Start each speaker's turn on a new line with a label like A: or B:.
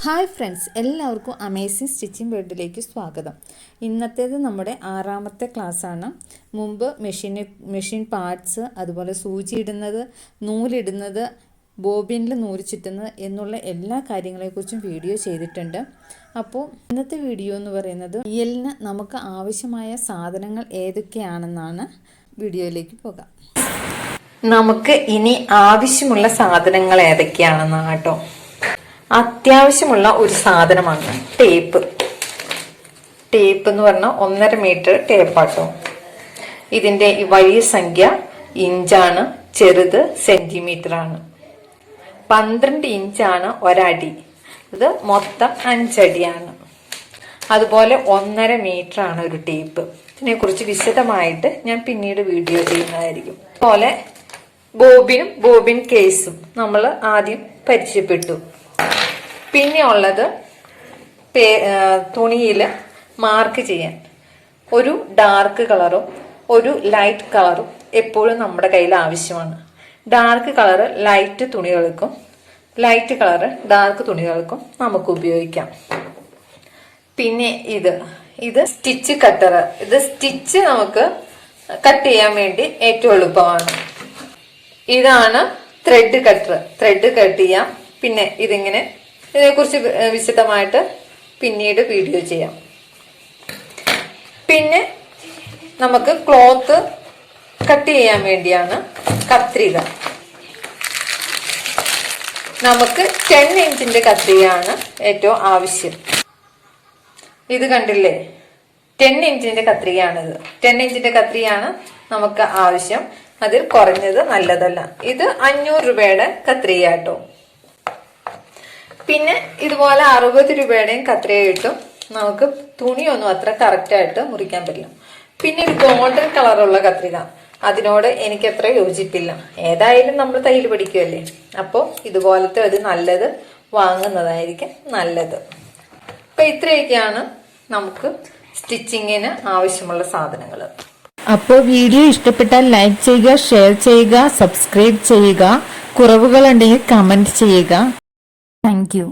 A: Hi friends, എല്ലാവർക്കും amazing stitching വേൾഡിലേക്ക് സ്വാഗതം. ഇന്നത്തേത് നമ്മുടെ 6ാമത്തെ ക്ലാസ്സാണ്. മുമ്പ് മെഷീൻ പാർട്സ്, അതുപോലെ സൂചി ഇടുന്നത്, നൂലിടുന്നത്, ബോബിനിൽ നൂല് ചുറ്റുന്നത് എന്നുള്ള എല്ലാ കാര്യങ്ങളെക്കുറിച്ചും വീഡിയോ ചെയ്തിട്ടുണ്ട്. അപ്പോൾ ഇന്നത്തെ വീഡിയോ എന്ന് പറയുന്നത് തയ്യലിന് നമുക്ക് ആവശ്യമായ സാധനങ്ങൾ ഏതൊക്കെയാണെന്നാണ്. വീഡിയോയിലേക്ക് പോകാം. നമുക്ക് ഇനി ആവശ്യമുള്ള സാധനങ്ങൾ ഏതൊക്കെയാണെന്നാണ് കേട്ടോ. അത്യാവശ്യമുള്ള ഒരു സാധനമാണ് ടേപ്പ്. ടേപ്പ് എന്ന് പറഞ്ഞാൽ 1.5 മീറ്റർ ടേപ്പാട്ടോ. ഇതിന്റെ വലിയ സംഖ്യ ഇഞ്ചാണ്, ചെറുത് സെന്റിമീറ്റർ ആണ്. 12 ഇഞ്ചാണ് ഒരടി. ഇത് മൊത്തം 5 അടിയാണ്. അതുപോലെ 1.5 മീറ്റർ ആണ് ഒരു ടേപ്പ്. ഇതിനെ കുറിച്ച് വിശദമായിട്ട് ഞാൻ പിന്നീട് വീഡിയോ ചെയ്യുന്നതായിരിക്കും. അതുപോലെ ബോബിൻ കേസും നമ്മൾ ആദ്യം പരിചയപ്പെട്ടു. പിന്നെ ഉള്ളത് തുണിയിൽ മാർക്ക് ചെയ്യാൻ ഒരു ഡാർക്ക് കളറും ഒരു ലൈറ്റ് കളറും എപ്പോഴും നമ്മുടെ കയ്യിൽ ആവശ്യമാണ്. ഡാർക്ക് കളറ് ലൈറ്റ് തുണികൾക്കും ലൈറ്റ് കളറ് ഡാർക്ക് തുണികൾക്കും നമുക്ക് ഉപയോഗിക്കാം. പിന്നെ ഇത് സ്റ്റിച്ച് കട്ടർ. ഇത് സ്റ്റിച്ച് നമുക്ക് കട്ട് ചെയ്യാൻ വേണ്ടി ഏറ്റവും എളുപ്പമാണ്. ഇതാണ് ത്രെഡ് കട്ടർ. ത്രെഡ് കട്ട് ചെയ്യാം. പിന്നെ ഇതിനെക്കുറിച്ച് വിശദമായിട്ട് പിന്നീട് വീഡിയോ ചെയ്യാം. പിന്നെ നമുക്ക് ക്ലോത്ത് കട്ട് ചെയ്യാൻ വേണ്ടിയാണ് കത്രിക. നമുക്ക് 10 ഇഞ്ചിന്റെ കത്രികയാണ് ഏറ്റവും ആവശ്യം. ഇത് കണ്ടില്ലേ, 10 ഇഞ്ചിന്റെ കത്രികയാണിത്. 10 ഇഞ്ചിന്റെ കത്രികയാണ് നമുക്ക് ആവശ്യം. അതിൽ കുറഞ്ഞത് നല്ലതല്ല. ഇത് 500 രൂപയുടെ കത്രിക കേട്ടോ. പിന്നെ ഇതുപോലെ 60 രൂപയുടെയും കത്രിക കിട്ടും. നമുക്ക് തുണിയൊന്നും അത്ര കറക്റ്റായിട്ട് മുറിക്കാൻ പറ്റില്ല. പിന്നെ ഒരു ഗോൾഡൻ കളറുള്ള കത്രിക, അതിനോട് എനിക്ക് അത്ര യോജിപ്പില്ല. ഏതായാലും നമ്മൾ തയ്യൽ പഠിക്കുമല്ലേ, അപ്പോൾ ഇതുപോലത്തെ ഒരു നല്ലത് വാങ്ങുന്നതായിരിക്കും നല്ലത്. അപ്പൊ ഇത്രയൊക്കെയാണ് നമുക്ക് സ്റ്റിച്ചിങ്ങിന് ആവശ്യമുള്ള സാധനങ്ങൾ.
B: അപ്പോൾ വീഡിയോ ഇഷ്ടപ്പെട്ടാൽ ലൈക്ക് ചെയ്യുക, ഷെയർ ചെയ്യുക, സബ്സ്ക്രൈബ് ചെയ്യുക. കുറവുകളുണ്ടെങ്കിൽ കമന്റ് ചെയ്യുക. Thank you.